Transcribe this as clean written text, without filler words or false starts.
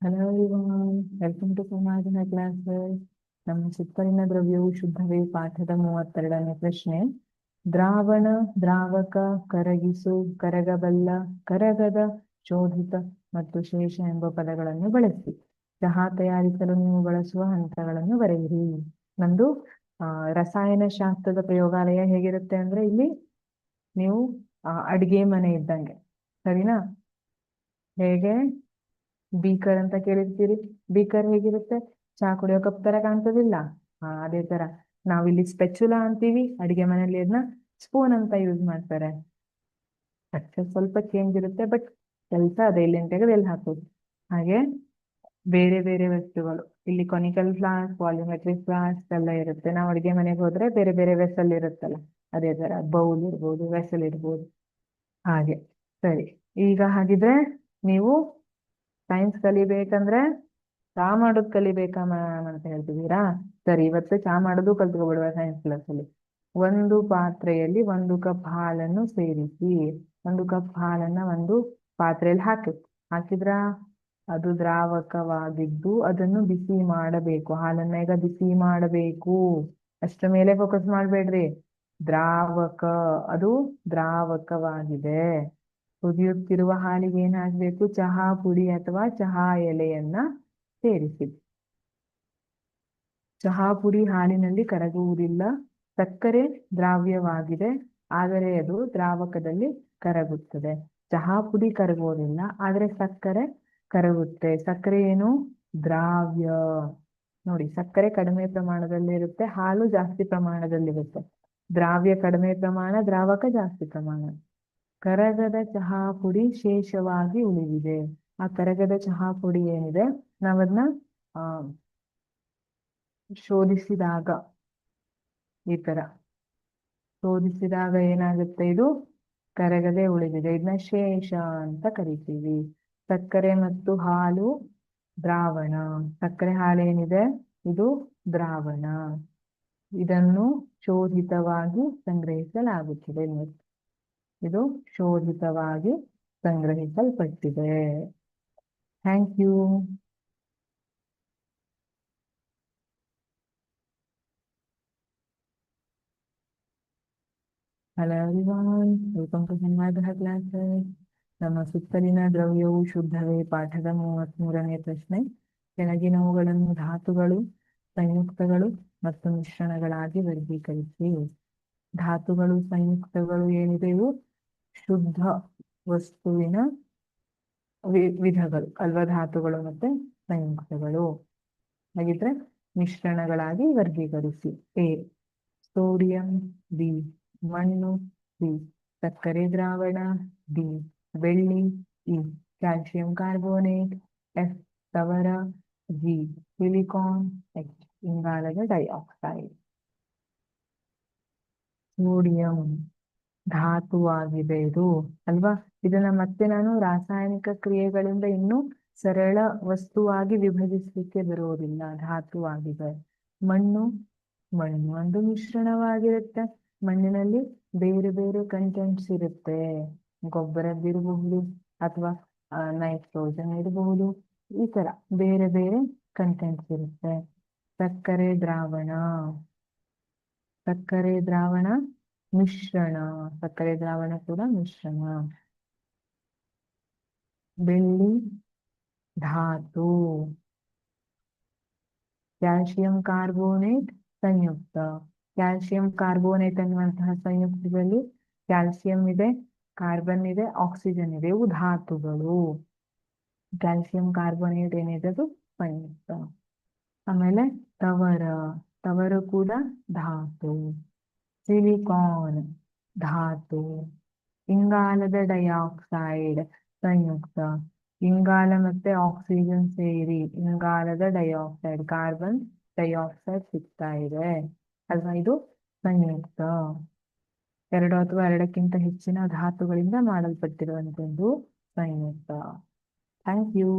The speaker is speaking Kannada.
Hello everyone, welcome to Samadhana classes. ನಮ್ಮ ಸುತ್ತಲಿನ ದ್ರವ್ಯವು ಶುದ್ಧವೇ ಪಾಠದ 32ನೇ ಪ್ರಶ್ನೆ. ದ್ರಾವಣ, ದ್ರಾವಕ, ಕರಗಿಸು, ಕರಗಬಲ್ಲ, ಕರಗದ, ಶೋಧಿತ ಮತ್ತು ಶೇಷ ಎಂಬ ಪದಗಳನ್ನು ಬಳಸಿ ಚಹಾ ತಯಾರಿಸಲು ನೀವು ಬಳಸುವ ಹಂತಗಳನ್ನು ಬರೆಯಿರಿ. ನಮ್ದು ರಸಾಯನಶಾಸ್ತ್ರದ ಪ್ರಯೋಗಾಲಯ ಹೇಗಿರುತ್ತೆ ಅಂದ್ರೆ ಇಲ್ಲಿ ನೀವು ಅಡಿಗೆ ಮನೆ ಇದ್ದಂಗೆ, ಸರಿನಾ? ಹೇಗೆ ಬೀಕರ್ ಅಂತ ಕೇಳಿರ್ತೀರಿ. ಬೀಕರ್ ಹೇಗಿರುತ್ತೆ? ಚಹಾ ಕುಡಿಯೋ ಕಪ್ ತರ ಕಾಣ್ತದಿಲ್ಲ? ಅದೇ ತರ ನಾವಿಲ್ಲಿ ಸ್ಪೆಚುಲಾ ಅಂತೀವಿ, ಅಡಿಗೆ ಮನೆಯಲ್ಲಿ ಅದನ್ನ ಸ್ಪೂನ್ ಅಂತ ಯೂಸ್ ಮಾಡ್ತಾರೆ. ಸ್ಟ್ರಕ್ಚರ್ ಸ್ವಲ್ಪ ಚೇಂಜ್ ಇರುತ್ತೆ, ಬಟ್ ಕೆಲಸ ಅದೇ, ಇಲ್ಲಿ ತೆಗೆದು ಎಲ್ಲಿ ಹಾಕೋದು. ಹಾಗೆ ಬೇರೆ ಬೇರೆ ವಸ್ತುಗಳು, ಇಲ್ಲಿ ಕೊನಿಕಲ್ ಫ್ಲಾಸ್ಕ್, ವಾಲ್ಯೂಮೆಟ್ರಿಕ್ ಫ್ಲಾಸ್ಕ್ ಎಲ್ಲ ಇರುತ್ತೆ. ನಾವು ಅಡಿಗೆ ಮನೆಗೆ ಹೋದ್ರೆ ಬೇರೆ ಬೇರೆ ವೆಸಲ್ ಇರುತ್ತಲ್ಲ, ಅದೇ ತರ ಬೌಲ್ ಇರ್ಬೋದು, ವೆಸಲ್ ಇರ್ಬೋದು. ಹಾಗೆ ಸರಿ. ಈಗ ಹಾಗಿದ್ರೆ ನೀವು ಸೈನ್ಸ್ ಕಲಿಬೇಕಂದ್ರೆ ಚಹಾ ಮಾಡೋದು ಕಲಿಬೇಕಾ ಮ್ಯಾಮ್ ಅಂತ ಹೇಳ್ತಿದ್ದೀರಾ? ಸರಿ, ಇವತ್ತು ಚಹಾ ಮಾಡೋದು ಕಲ್ತ್ಕೊಬಿಡುವ ಸೈನ್ಸ್ ಕ್ಲಾಸಲ್ಲಿ. ಒಂದು ಪಾತ್ರೆಯಲ್ಲಿ 1 ಕಪ್ ಹಾಲನ್ನು ಸೇರಿಸಿ. 1 ಕಪ್ ಹಾಲನ್ನ ಒಂದು ಪಾತ್ರೆಯಲ್ಲಿ ಹಾಕಿದ್ರ ಅದು ದ್ರಾವಕವಾಗಿದ್ದು ಅದನ್ನು ಬಿಸಿ ಮಾಡಬೇಕು. ಹಾಲನ್ನ ಈಗ ಬಿಸಿ ಮಾಡಬೇಕು. ಅಷ್ಟರ ಮೇಲೆ ಫೋಕಸ್ ಮಾಡ್ಬೇಡ್ರಿ. ದ್ರಾವಕ, ಅದು ದ್ರಾವಕವಾಗಿದೆ. ಕುದಿಯುತ್ತಿರುವ ಹಾಲಿಗೆ ಏನ್ ಹಾಕ್ಬೇಕು? ಚಹಾ ಪುಡಿ ಅಥವಾ ಚಹಾ ಎಲೆಯನ್ನ ಸೇರಿಸಿ. ಚಹಾ ಪುಡಿ ಹಾಲಿನಲ್ಲಿ ಕರಗುವುದಿಲ್ಲ. ಸಕ್ಕರೆ ದ್ರಾವ್ಯವಾಗಿದೆ, ಆದರೆ ಅದು ದ್ರಾವಕದಲ್ಲಿ ಕರಗುತ್ತದೆ. ಚಹಾ ಪುಡಿ ಕರಗುವುದಿಲ್ಲ, ಆದರೆ ಸಕ್ಕರೆ ಕರಗುತ್ತೆ. ಸಕ್ಕರೆ ಏನು? ದ್ರಾವ್ಯ. ನೋಡಿ, ಸಕ್ಕರೆ ಕಡಿಮೆ ಪ್ರಮಾಣದಲ್ಲಿ ಇರುತ್ತೆ, ಹಾಲು ಜಾಸ್ತಿ ಪ್ರಮಾಣದಲ್ಲಿರುತ್ತೆ. ದ್ರಾವ್ಯ ಕಡಿಮೆ ಪ್ರಮಾಣ, ದ್ರಾವಕ ಜಾಸ್ತಿ ಪ್ರಮಾಣ. ಕರಗದ ಚಹಾ ಪುಡಿ ಶೇಷವಾಗಿ ಉಳಿದಿದೆ. ಆ ಕರಗದ ಚಹಾ ಪುಡಿ ಏನಿದೆ, ನಾವದನ್ನ ಶೋಧಿಸಿದಾಗ ಈ ತರ ಶೋಧಿಸಿದಾಗ ಏನಾಗುತ್ತೆ? ಇದು ಕರಗದೆ ಉಳಿದಿದೆ. ಇದನ್ನ ಶೇಷ ಅಂತ ಕರಿತೀವಿ. ಸಕ್ಕರೆ ಮತ್ತು ಹಾಲು ದ್ರಾವಣ. ಸಕ್ಕರೆ ಹಾಲೇನಿದೆ, ಇದು ದ್ರಾವಣ. ಇದನ್ನು ಶೋಧಿತವಾಗಿ ಸಂಗ್ರಹಿಸಲಾಗುತ್ತದೆ. ಇದು ಶೋಧಿತವಾಗಿ ಸಂಗ್ರಹಿಸಲ್ಪಟ್ಟಿದೆ. Thank you. Hello everyone, welcome to Samadhana classes. ನಮ್ಮ ಸುತ್ತಲಿನ ದ್ರವ್ಯವು ಶುದ್ಧವೇ ಪಾಠದ 33ನೇ ಪ್ರಶ್ನೆ. ಕೆಳಗಿನವುಗಳನ್ನು ಧಾತುಗಳು, ಸಂಯುಕ್ತಗಳು ಮತ್ತು ಮಿಶ್ರಣಗಳಾಗಿ ವರ್ಗೀಕರಿಸಿ. ಧಾತುಗಳು, ಸಂಯುಕ್ತಗಳು ಏನಿದೆ, ಇವು ಶುದ್ಧ ವಸ್ತುವಿನ ವಿಧಗಳು ಅಲ್ವಾ? ಧಾತುಗಳು ಮತ್ತೆ ಸಂಯುಕ್ತಗಳು. ಹಾಗಿದ್ರೆ ಮಿಶ್ರಣಗಳಾಗಿ ವರ್ಗೀಕರಿಸಿ. ಎ ಸೋಡಿಯಂ, ಬಿ ಮಣ್ಣು, ಸಿ ಸಕ್ಕರೆ ದ್ರಾವಣ, ಡಿ ಬೆಳ್ಳಿ, ಇ ಕ್ಯಾಲ್ಸಿಯಂ ಕಾರ್ಬೋನೇಟ್, ಎಫ್ ತವರ, ಜಿ ಸಿಲಿಕಾನ್, ಎಚ್ ಇಂಗಾಲದ ಡೈಆಕ್ಸೈಡ್. ಸೋಡಿಯಂ ಧಾತುವಾಗಿದೆ ಇದು, ಅಲ್ವಾ? ಇದನ್ನ ಮತ್ತೆ ನಾನು ರಾಸಾಯನಿಕ ಕ್ರಿಯೆಗಳಿಂದ ಇನ್ನೂ ಸರಳ ವಸ್ತುವಾಗಿ ವಿಭಜಿಸಲಿಕ್ಕೆ ಬರುವುದಿಲ್ಲ, ಧಾತುವಾಗಿದೆ. ಮಣ್ಣು ಒಂದು ಮಿಶ್ರಣವಾಗಿರುತ್ತೆ. ಮಣ್ಣಿನಲ್ಲಿ ಬೇರೆ ಬೇರೆ ಕಂಟೆಂಟ್ಸ್ ಇರುತ್ತೆ. ಗೊಬ್ಬರದ್ದಿರಬಹುದು ಅಥವಾ ನೈಟ್ರೋಜನ್ ಇರಬಹುದು, ಈ ತರ ಬೇರೆ ಬೇರೆ ಕಂಟೆಂಟ್ಸ್ ಇರುತ್ತೆ. ಸಕ್ಕರೆ ದ್ರಾವಣ ಮಿಶ್ರಣ. ಸಕ್ಕರೆ ದ್ರಾವಣ ಕೂಡ ಮಿಶ್ರಣ. ಬೆಳ್ಳಿ ಧಾತು. ಕ್ಯಾಲ್ಸಿಯಂ ಕಾರ್ಬೋನೇಟ್ ಸಂಯುಕ್ತ. ಕ್ಯಾಲ್ಸಿಯಂ ಕಾರ್ಬೋನೇಟ್ ಅನ್ನುವಂತಹ ಸಂಯುಕ್ತದಲ್ಲಿ ಕ್ಯಾಲ್ಸಿಯಂ ಇದೆ, ಕಾರ್ಬನ್ ಇದೆ, ಆಕ್ಸಿಜನ್ ಇದೆ. ಇವು ಧಾತುಗಳು. ಕ್ಯಾಲ್ಸಿಯಂ ಕಾರ್ಬೋನೇಟ್ ಏನಿದೆ ಅದು ಸಂಯುಕ್ತ. ಆಮೇಲೆ ತವರು ಕೂಡ ಧಾತು. ಸಿಲಿಕಾನ್ ಧಾತು. ಇಂಗಾಲದ ಡೈಆಕ್ಸೈಡ್ ಸಂಯುಕ್ತ. ಇಂಗಾಲ ಮತ್ತೆ ಆಕ್ಸಿಜನ್ ಸೇರಿ ಇಂಗಾಲದ ಡೈಆಕ್ಸೈಡ್, ಕಾರ್ಬನ್ ಡೈಆಕ್ಸೈಡ್ ಸಿಗ್ತಾ ಇದೆ ಅಲ್ವಾ? ಇದು ಸಂಯುಕ್ತ. 2 ಅಥವಾ 2ಕ್ಕಿಂತ ಹೆಚ್ಚಿನ ಧಾತುಗಳಿಂದ ಮಾಡಲ್ಪಟ್ಟಿರುವಂತದ್ದು ಸಂಯುಕ್ತ. Thank you.